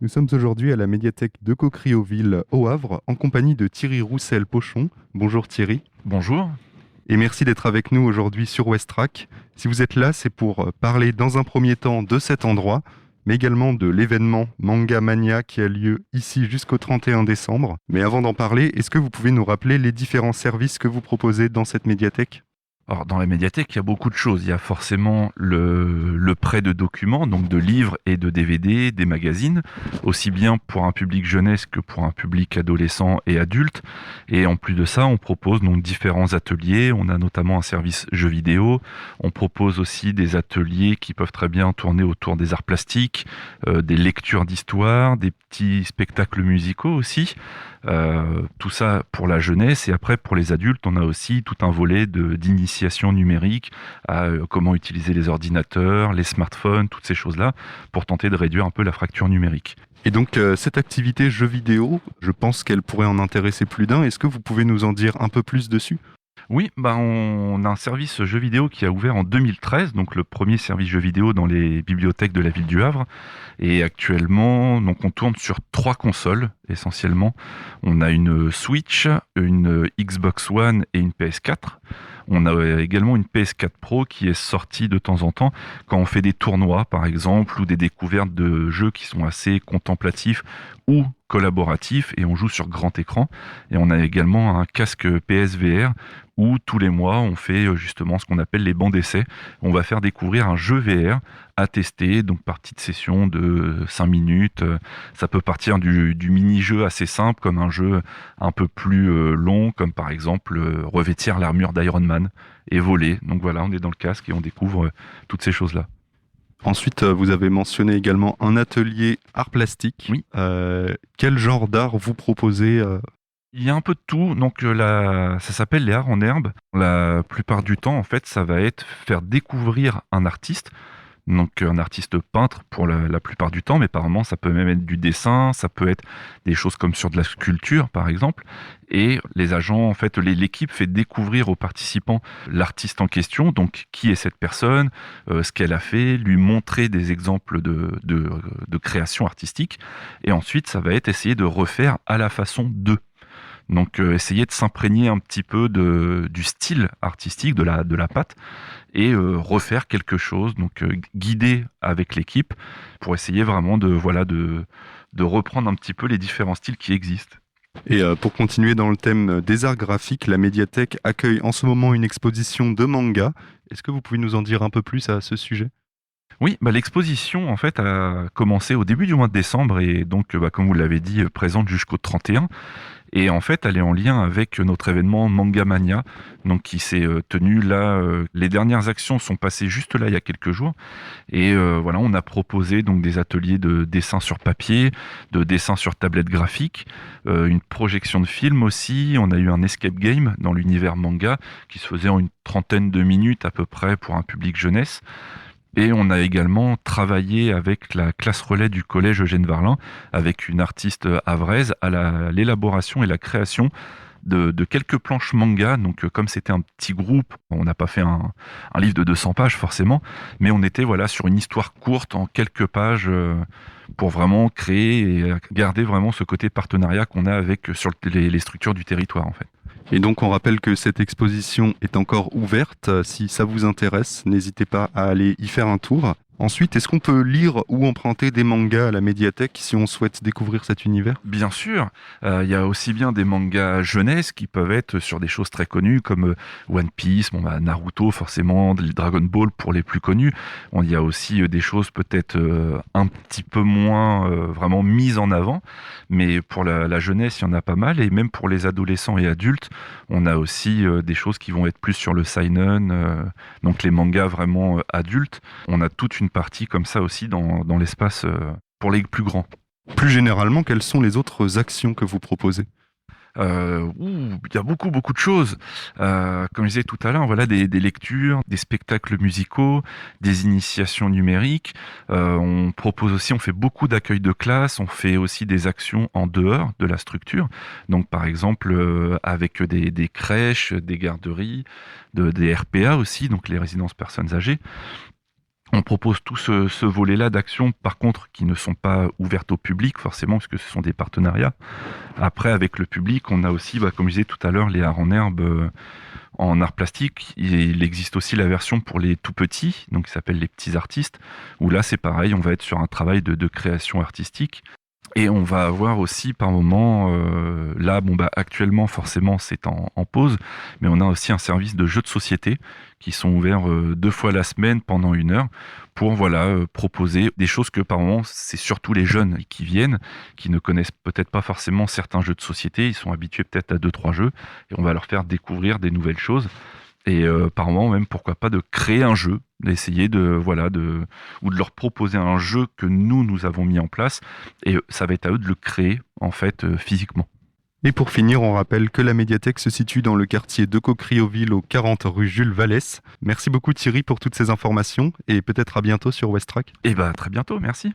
Nous sommes aujourd'hui à la médiathèque de Cocrioville au Havre en compagnie de Thierry Roussel-Pochon. Bonjour Thierry. Bonjour. Et merci d'être avec nous aujourd'hui sur Westrack. Si vous êtes là, c'est pour parler dans un premier temps de cet endroit, mais également de l'événement Manga Mania qui a lieu ici jusqu'au 31 décembre. Mais avant d'en parler, est-ce que vous pouvez nous rappeler les différents services que vous proposez dans cette médiathèque ? Alors, dans la médiathèque, il y a beaucoup de choses. Il y a forcément le prêt de documents, donc de livres et de DVD, des magazines, aussi bien pour un public jeunesse que pour un public adolescent et adulte. Et en plus de ça, on propose donc différents ateliers. On a notamment un service jeux vidéo. On propose aussi des ateliers qui peuvent très bien tourner autour des arts plastiques, des lectures d'histoire, des petits spectacles musicaux aussi. Tout ça pour la jeunesse, et après pour les adultes on a aussi tout un volet d'initiation numérique à comment utiliser les ordinateurs, les smartphones, toutes ces choses-là pour tenter de réduire un peu la fracture numérique. Et donc cette activité jeux vidéo, je pense qu'elle pourrait en intéresser plus d'un. Est-ce que vous pouvez nous en dire un peu plus dessus ? Oui, on a un service jeux vidéo qui a ouvert en 2013, donc le premier service jeux vidéo dans les bibliothèques de la ville du Havre. Et actuellement, donc on tourne sur 3 consoles essentiellement. On a une Switch, une Xbox One et une PS4. On a également une PS4 Pro qui est sortie de temps en temps quand on fait des tournois, par exemple, ou des découvertes de jeux qui sont assez contemplatifs ou collaboratifs, et on joue sur grand écran. Et on a également un casque PSVR où tous les mois on fait justement ce qu'on appelle les bancs d'essai. On va faire découvrir un jeu VR à tester, donc partie de session de 5 minutes. Ça peut partir du mini-jeu assez simple comme un jeu un peu plus long, comme par exemple revêtir l'armure d'Iron Man et voler. Donc voilà, on est dans le casque et on découvre toutes ces choses-là. Ensuite, vous avez mentionné également un atelier art plastique. Oui. Quel genre d'art vous proposez Il y a un peu de tout, donc ça s'appelle les arts en herbe. La plupart du temps, en fait, ça va être faire découvrir un artiste. Donc un artiste peintre pour la plupart du temps, mais apparemment ça peut même être du dessin, ça peut être des choses comme sur de la sculpture par exemple. Et les agents, en fait, l'équipe fait découvrir aux participants l'artiste en question, donc qui est cette personne, ce qu'elle a fait, lui montrer des exemples de création artistique. Et ensuite, ça va être essayer de refaire à la façon d'eux. Donc essayer de s'imprégner un petit peu du style artistique, de la patte, et refaire quelque chose, donc guider avec l'équipe pour essayer vraiment de reprendre un petit peu les différents styles qui existent. Et pour continuer dans le thème des arts graphiques, la médiathèque accueille en ce moment une exposition de manga. Est-ce que vous pouvez nous en dire un peu plus à ce sujet ? Oui, l'exposition en fait a commencé au début du mois de décembre et donc comme vous l'avez dit, présente jusqu'au 31. Et en fait, elle est en lien avec notre événement Manga Mania, donc qui s'est tenu là. Les dernières actions sont passées juste là il y a quelques jours. Et voilà, on a proposé donc des ateliers de dessin sur papier, de dessin sur tablette graphique, une projection de film aussi. On a eu un escape game dans l'univers manga qui se faisait en une trentaine de minutes à peu près pour un public jeunesse. Et on a également travaillé avec la classe relais du collège Eugène Varlin, avec une artiste havraise, à l'élaboration et la création de quelques planches manga. Donc comme c'était un petit groupe, on n'a pas fait un livre de 200 pages forcément, mais on était sur une histoire courte en quelques pages pour vraiment créer et garder vraiment ce côté partenariat qu'on a sur les structures du territoire en fait. Et donc on rappelle que cette exposition est encore ouverte. Si ça vous intéresse, n'hésitez pas à aller y faire un tour. Ensuite, est-ce qu'on peut lire ou emprunter des mangas à la médiathèque si on souhaite découvrir cet univers ? Bien sûr, il y a aussi bien des mangas jeunesse qui peuvent être sur des choses très connues comme One Piece, Naruto forcément, Dragon Ball pour les plus connus. Il y a aussi des choses peut-être un petit peu moins vraiment mises en avant, mais pour la jeunesse, il y en a pas mal. Et même pour les adolescents et adultes, on a aussi des choses qui vont être plus sur le seinen, donc les mangas vraiment adultes. On a toute une partie comme ça aussi dans l'espace pour les plus grands. Plus généralement, quelles sont les autres actions que vous proposez ? Il y a beaucoup de choses. Comme je disais tout à l'heure, voilà des lectures, des spectacles musicaux, des initiations numériques. On propose aussi, on fait beaucoup d'accueil de classe, on fait aussi des actions en dehors de la structure. Donc par exemple avec des crèches, des garderies, des RPA aussi, donc les résidences personnes âgées. On propose tout ce volet-là d'actions, par contre, qui ne sont pas ouvertes au public, forcément, parce que ce sont des partenariats. Après, avec le public, on a aussi, comme je disais tout à l'heure, les arts en herbe en art plastique. Il existe aussi la version pour les tout petits, donc qui s'appelle les petits artistes, où là, c'est pareil, on va être sur un travail de création artistique. Et on va avoir aussi par moment, là, actuellement, forcément, c'est en pause, mais on a aussi un service de jeux de société qui sont ouverts 2 fois la semaine pendant 1 heure pour proposer des choses que par moment, c'est surtout les jeunes qui viennent, qui ne connaissent peut-être pas forcément certains jeux de société, ils sont habitués peut-être à 2-3 jeux, et on va leur faire découvrir des nouvelles choses. Et par moment même, pourquoi pas de créer un jeu, d'essayer ou de leur proposer un jeu que nous avons mis en place, et ça va être à eux de le créer en fait physiquement. Et pour finir, on rappelle que la médiathèque se situe dans le quartier de Cocrioville, au 40 rue Jules Vallès. Merci beaucoup Thierry pour toutes ces informations et peut-être à bientôt sur Westrack. Et très bientôt, merci.